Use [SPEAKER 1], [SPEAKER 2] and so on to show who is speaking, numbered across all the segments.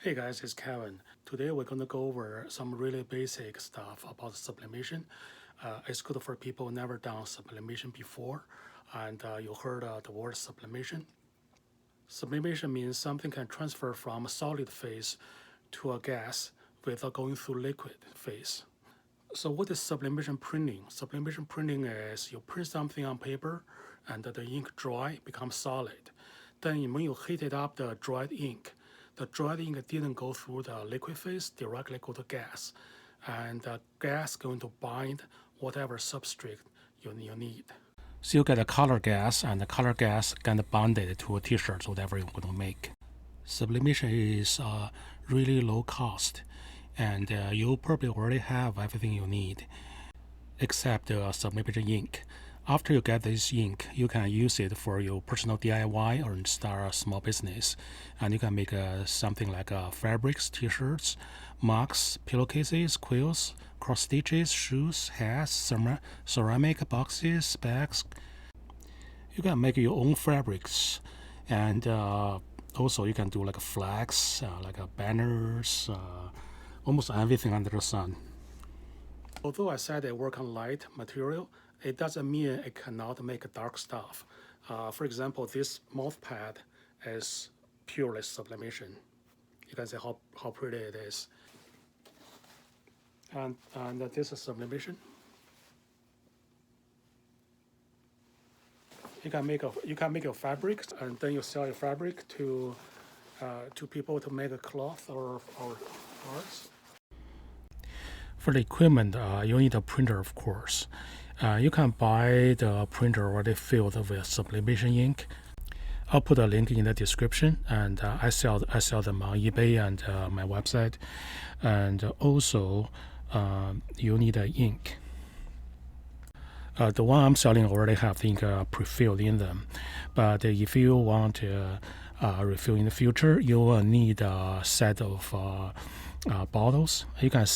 [SPEAKER 1] Hey guys, it's Kevin. Today we're going to go over some really basic stuff about sublimation. It's good for people who never done sublimation before, and you heard the word sublimation. Sublimation means something can transfer from a solid phase to a gas without going through liquid phase. So what is sublimation printing? Sublimation printing is you print something on paper and the ink dry, becomes solid. Then when you heated up the dried ink didn't go through the liquid phase, directly go to gas. And the gas going to bind whatever substrate you need. So you get a color gas, and the color gas get bonded to a t-shirt, whatever you're going to make. Sublimation is really low cost, and you probably already have everything you need except the sublimation ink. After you get this ink, you can use it for your personal DIY or start a small business, and you can make something like fabrics, t-shirts, mugs, pillowcases, quills, cross stitches, shoes, hats, ceramic boxes, bags. You can make your own fabrics, and also you can do like flags, like banners, almost everything under the sun. Although I said I work on light material, it doesn't mean it cannot make dark stuff. For example, this mouth pad is purely sublimation. You can see how pretty it is. And this is sublimation. You can make a fabric, and then you sell your fabric to people to make a cloth or parts. For the equipment, you need a printer, of course. You can buy the printer already filled with sublimation ink. I'll put a link in the description, and I sell them on eBay and my website. And also, you need an ink. The one I'm selling already have the ink pre-filled in them, but if you want to refill in the future, you will need a set of bottles. You can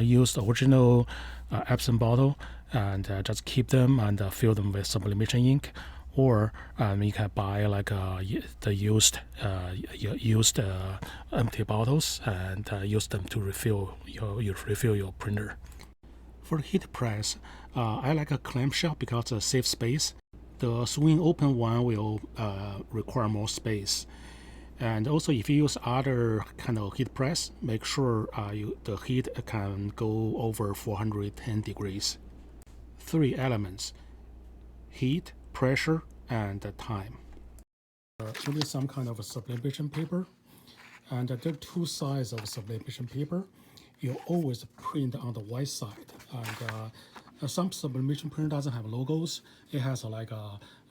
[SPEAKER 1] use the original Epsom bottle and just keep them and fill them with sublimation ink, or you can buy like the used empty bottles and use them to refill your printer. For the heat press, I like a clamshell because it saves space. The swing open one will require more space. And also, if you use other kind of heat press, make sure the heat can go over 410 degrees. 3 elements: heat, pressure, and time. You need some kind of a sublimation paper, and there are 2 sides of sublimation paper. You always print on the white side, and some sublimation printer doesn't have logos. It has like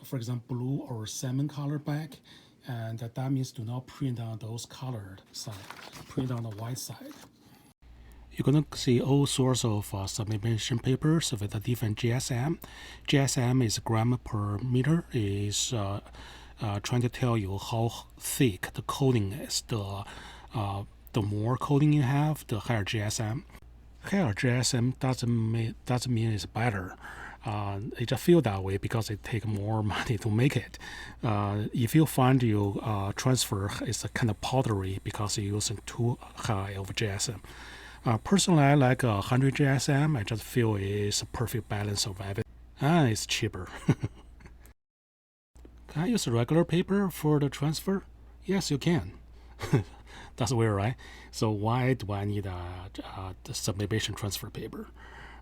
[SPEAKER 1] for example, blue or salmon color back, and that means do not print on those colored side. Print on the white side. You're going to see all sorts of sublimation papers with a different GSM. GSM is gram per meter. Is trying to tell you how thick the coating is. The more coating you have, the higher GSM. Higher GSM doesn't mean it's better. It just feel that way because it takes more money to make it. If you find you transfer is a kind of powdery because you're using too high of GSM. Personally, I like 100 GSM. I just feel it's a perfect balance of everything. And it's cheaper. Can I use regular paper for the transfer? Yes, you can. That's weird, right? So why do I need the sublimation transfer paper?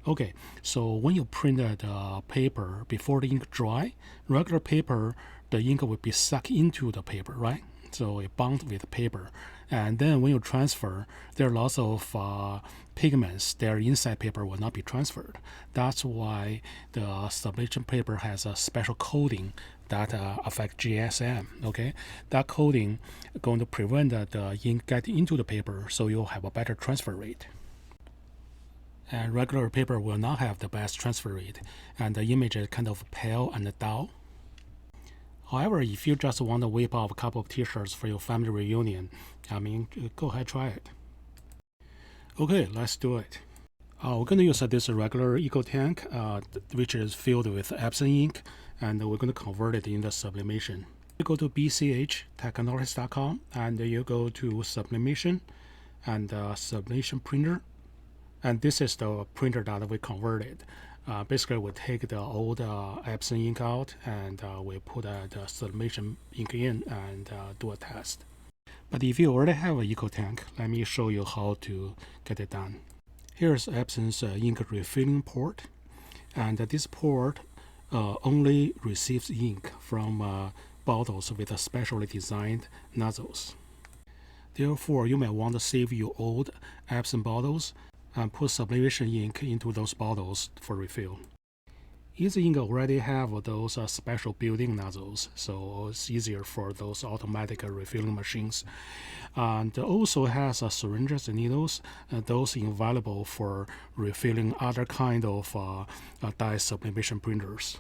[SPEAKER 1] Okay, so when you print the paper before the ink dry, regular paper, the ink will be sucked into the paper, right? So it bonds with the paper. And then when you transfer, there are lots of pigments. Their inside paper will not be transferred. That's why the sublimation paper has a special coating that affects GSM. Okay, that coating going to prevent the ink get into the paper, so you'll have a better transfer rate. And regular paper will not have the best transfer rate, and the image is kind of pale and dull. However, if you just want to whip off a couple of t-shirts for your family reunion, go ahead, try it. Okay, let's do it. We're going to use this regular eco tank, which is filled with Epsom ink, and we're going to convert it into sublimation. You go to BCH Technologies.com and you go to Sublimation and Sublimation printer. And this is the printer that we converted. Basically, we take the old Epson ink out and we put the Sublimation ink in and do a test. But if you already have an eco tank, let me show you how to get it done. Here's Epson's ink refilling port, and this port only receives ink from bottles with specially designed nozzles. Therefore, you may want to save your old Epson bottles and put sublimation ink into those bottles for refill. Easy Ink already have those special built-in nozzles, so it's easier for those automatic refilling machines. And also has syringes and needles, those invaluable for refilling other kind of dye sublimation printers.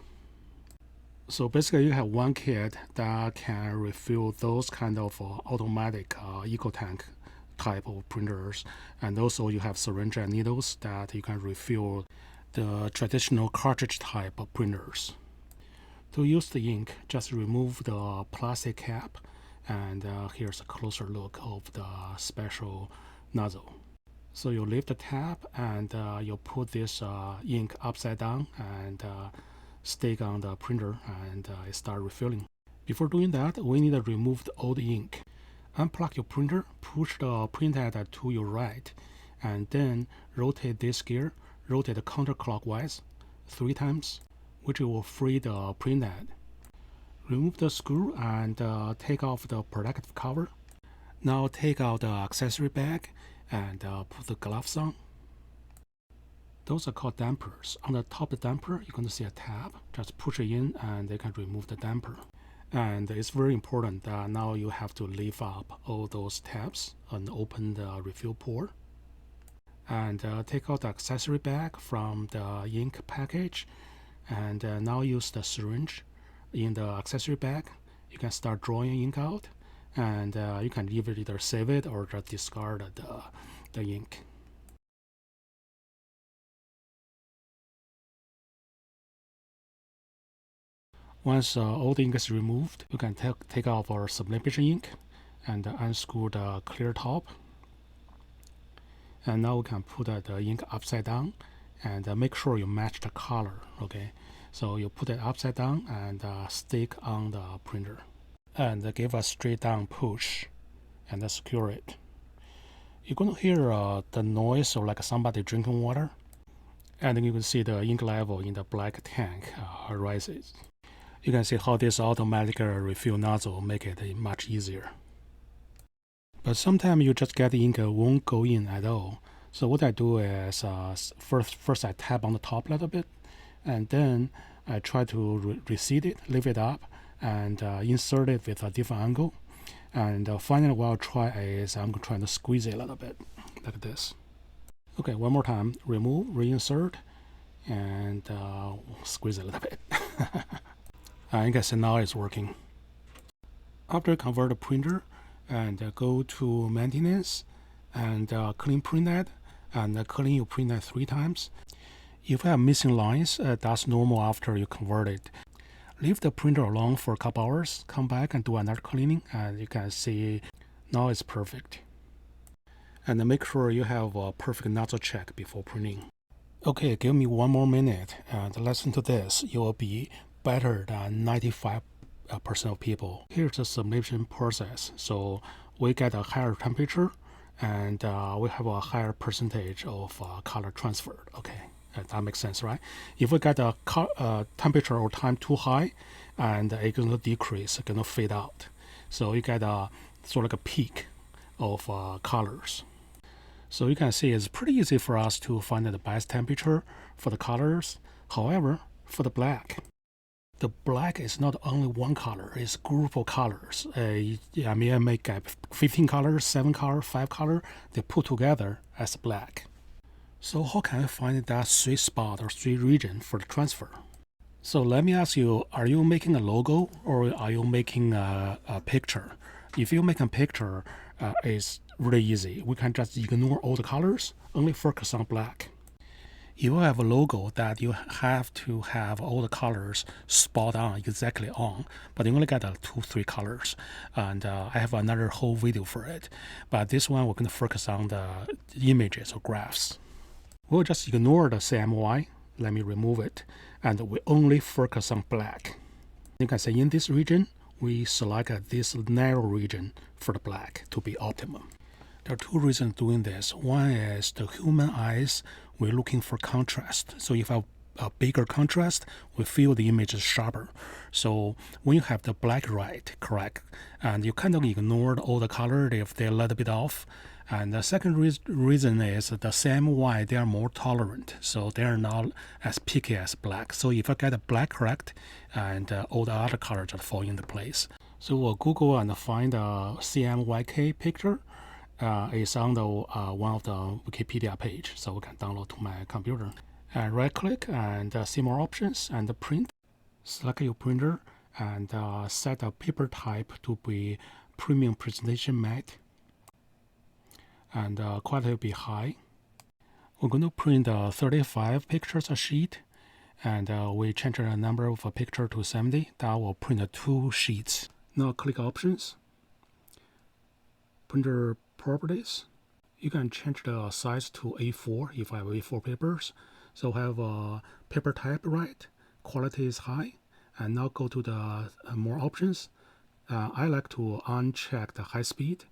[SPEAKER 1] So basically, you have one kit that can refill those kind of automatic EcoTank type of printers, and also you have syringe and needles that you can refill the traditional cartridge type of printers. To use the ink, just remove the plastic cap, and here's a closer look of the special nozzle. So you lift the tab and you put this ink upside down and stick on the printer and it start refilling. Before doing that, we need to remove the old ink. Unplug your printer, push the print head to your right, and then rotate this gear, rotate counterclockwise 3 times, which will free the print head. Remove the screw and take off the protective cover. Now take out the accessory bag and put the gloves on. Those are called dampers. On the top of the damper, you're going to see a tab. Just push it in and they can remove the damper. And it's very important that now you have to lift up all those tabs and open the refill port. And take out the accessory bag from the ink package. And now use the syringe in the accessory bag. You can start drawing ink out. And you can either save it or just discard the ink. Once all the ink is removed, you can take off our sublimation ink and unscrew the clear top. And now we can put the ink upside down and make sure you match the color, okay? So you put it upside down and stick on the printer. And give a straight down push and secure it. You're going to hear the noise of like somebody drinking water. And then you can see the ink level in the black tank rises. You can see how this automatic refill nozzle make it much easier. But sometimes you just get the ink won't go in at all. So what I do is first I tap on the top a little bit, and then I try to reseat it, lift it up, and insert it with a different angle. And finally what I'll try is I'm trying to squeeze it a little bit, like this. Okay, one more time. Remove, reinsert, and squeeze it a little bit. I guess now it's working. After convert the printer and go to maintenance and clean printhead and clean your printhead 3 times. If you have missing lines, that's normal after you convert it. Leave the printer alone for a couple hours, come back and do another cleaning, and you can see now it's perfect. And make sure you have a perfect nozzle check before printing. Okay, give me 1 more minute and listen to this. You will be better than 95% of people. Here's the sublimation process. So we get a higher temperature and we have a higher percentage of color transferred. Okay, that makes sense, right? If we get a temperature or time too high, and it's going to decrease, it's going to fade out. So you get a sort of like a peak of colors. So you can see it's pretty easy for us to find the best temperature for the colors. However, for the black is not only one color, it's a group of colors. I make 15 colors, 7 colors, 5 colors, they put together as black. So how can I find that sweet spot or sweet region for the transfer? So let me ask you, are you making a logo or are you making a picture? If you make a picture, it's really easy. We can just ignore all the colors, only focus on black. you have a logo that you have to have all the colors spot on, exactly on, but you only get 2-3 colors. And I have another whole video for it. But this one, we're going to focus on the images or graphs. We'll just ignore the CMY. Let me remove it. And we only focus on black. You can say in this region, we select this narrow region for the black to be optimum. There are two reasons doing this. One is the human eyes, we're looking for contrast. So if a bigger contrast, we feel the image is sharper. So when you have the black right, correct, and you kind of ignored all the color if they're a little bit off. And the second reason is the CMY, they are more tolerant, so they are not as picky as black. So if I get a black correct, and all the other colors just fall into place. So we'll Google and find a CMYK picture. It's on the one of the Wikipedia page, so we can download to my computer. And right click and see more options and print. Select your printer and set a paper type to be premium presentation matte. And quality will be high. We're going to print 35 pictures a sheet, and we change the number of a picture to 70. That will print 2 sheets. Now click options, printer properties. You can change the size to A4 if I have A4 papers. So have paper type right, quality is high, and now go to the more options. I like to uncheck the high speed.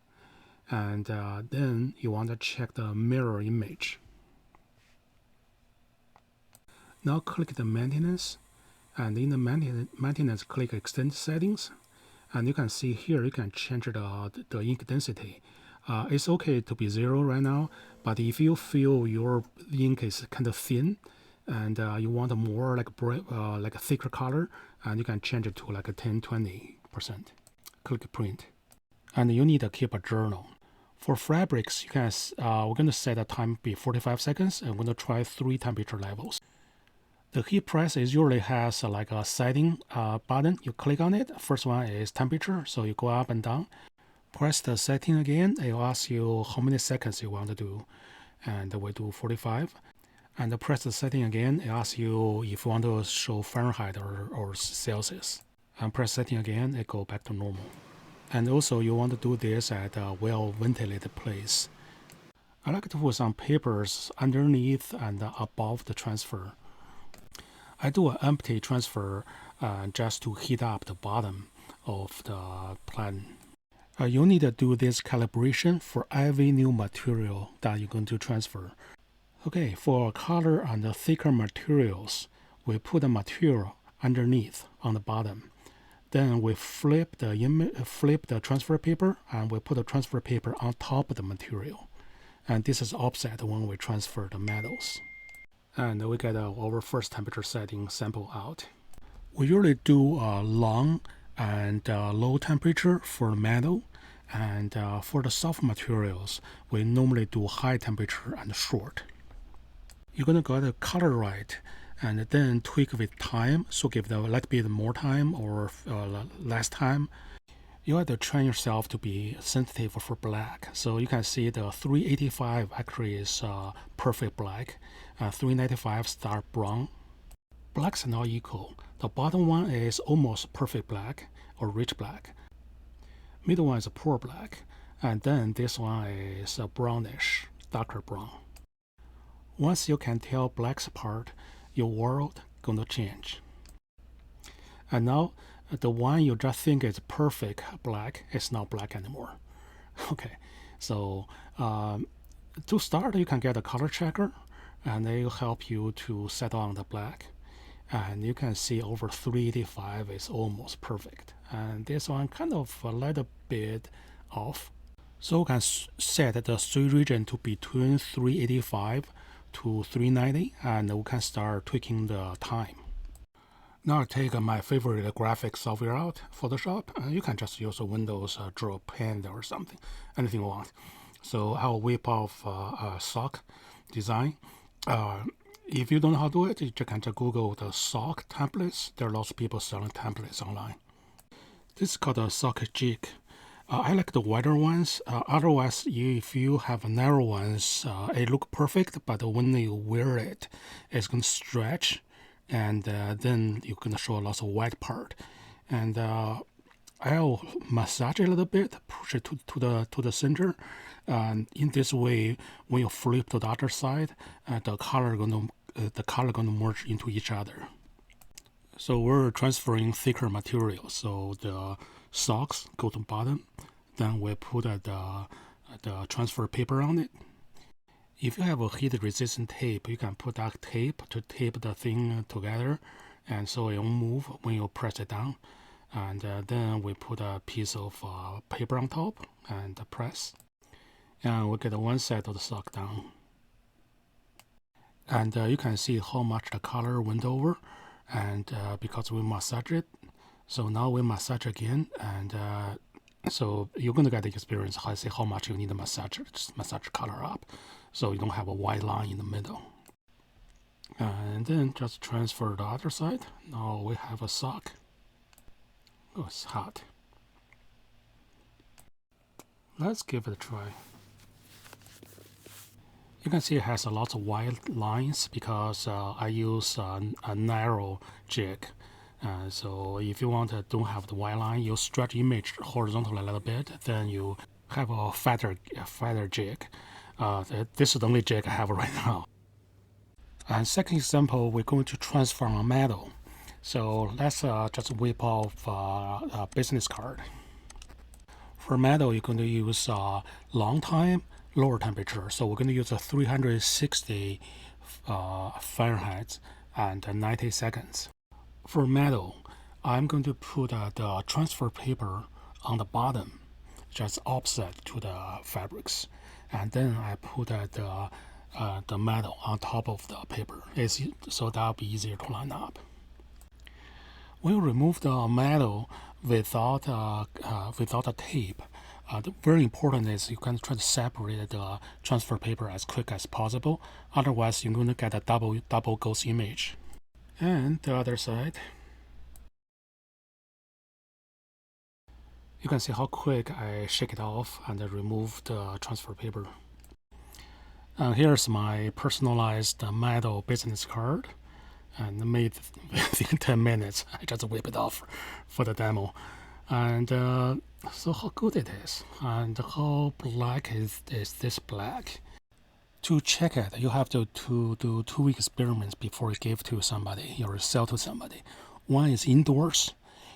[SPEAKER 1] And then you want to check the mirror image. Now click the maintenance, and in the maintenance click extend settings, and you can see here you can change the ink density. It's okay to be 0 right now, but if you feel your ink is kind of thin and you want a more like like a thicker color, and you can change it to like a 10-20%. Click print, and you need to keep a journal. For fabrics, you can we're going to set a time be 45 seconds, and we're going to try 3 temperature levels. The heat press usually has like a setting button. You click on it. First one is temperature, so you go up and down. Press the setting again. It will ask you how many seconds you want to do, and we do 45. And press the setting again. It asks you if you want to show Fahrenheit or Celsius. And press setting again. It go back to normal. And also you want to do this at a well-ventilated place. I like to put some papers underneath and above the transfer. I do an empty transfer just to heat up the bottom of the plan. You need to do this calibration for every new material that you're going to transfer. Okay, for color and the thicker materials, we put the material underneath on the bottom. Then we flip the transfer paper, and we put the transfer paper on top of the material. And this is offset when we transfer the metals. And we get our first temperature setting sample out. We usually do long and low temperature for metal, and for the soft materials, we normally do high temperature and short. You're going to get the color right, and then tweak with time, so give the a little bit more time or less time. You have to train yourself to be sensitive for black. So you can see the 385 actually is perfect black, 395 dark brown. Blacks are not equal. The bottom one is almost perfect black or rich black. Middle one is a poor black, and then this one is a brownish, darker brown. Once you can tell blacks apart, your world gonna change. And now the one you just think is perfect black is not black anymore. Okay, so to start, you can get a color checker, and it will help you to set on the black. And you can see over 385 is almost perfect, and this one kind of a little bit off. So we can set the 3 region to between 385 to 390, and we can start tweaking the time. Now I take my favorite graphic software out, Photoshop, and you can just use a Windows Draw Pen or something, anything you want. So I'll whip off a sock design. If you don't know how to do it, you can just Google the sock templates. There are lots of people selling templates online. This is called a sock jig. I like the wider ones. Otherwise, if you have narrow ones, it look perfect, but when you wear it, it's going to stretch, and then you're going to show lots of white part. And I'll massage it a little bit, push it to the center. And in this way, when you flip to the other side, the color gonna merge into each other. So we're transferring thicker material. So the socks go to bottom. Then we put the transfer paper on it. If you have a heat-resistant tape, you can put that tape to tape the thing together, and so it won't move when you press it down. And then we put a piece of paper on top and press. And we get one side of the sock down. And you can see how much the color went over, and because we massage it. So now we massage again, and so you're gonna get the experience how much you need to massage color up, so you don't have a white line in the middle. And then just transfer the other side. Now we have a sock. Oh, it's hot. Let's give it a try. You can see it has a lot of white lines because I use a narrow jig. So if you don't have the white line, you stretch image horizontally a little bit, then you have a fatter jig. This is the only jig I have right now. And second example, we're going to transform a metal. So let's just whip off a business card. For metal, you're going to use long time, lower temperature. So we're going to use a 360 Fahrenheit and 90 seconds. For metal, I'm going to put the transfer paper on the bottom, just opposite to the fabrics. And then I put the metal on top of the paper, so that'll be easier to line up. When you remove the metal without a tape, very important is you can try to separate the transfer paper as quick as possible. Otherwise, you're going to get a double ghost image. And the other side. You can see how quick I shake it off and remove the transfer paper. Here's my personalized metal business card, and made within 10 minutes. I just whip it off for the demo. And so how good it is, and how black is this black. To check it, you have to do two experiments before you give to somebody or sell to somebody. One is indoors,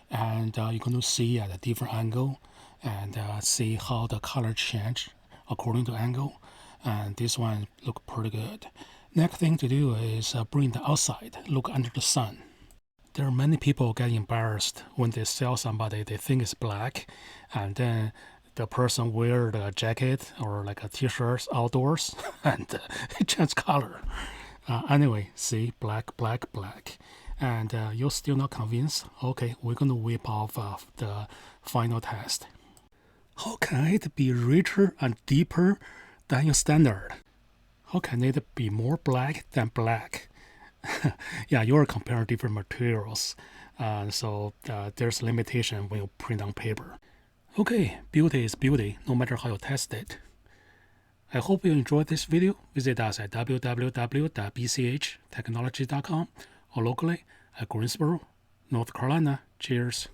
[SPEAKER 1] and you're going to see at a different angle and see how the color change according to angle. And this one look pretty good. Next thing to do is bring the outside, look under the sun. There are many people get embarrassed when they sell somebody, they think it's black, and then the person wear the jacket or like a t-shirt outdoors and it changes color. Anyway, see, black. And you're still not convinced? Okay, we're going to whip off the final test. How can it be richer and deeper than your standard? How can it be more black than black? Yeah, you're comparing different materials. So there's limitation when you print on paper. Okay, beauty is beauty, no matter how you test it. I hope you enjoyed this video. Visit us at www.bchtechnologies.com or locally at Greensboro, North Carolina. Cheers.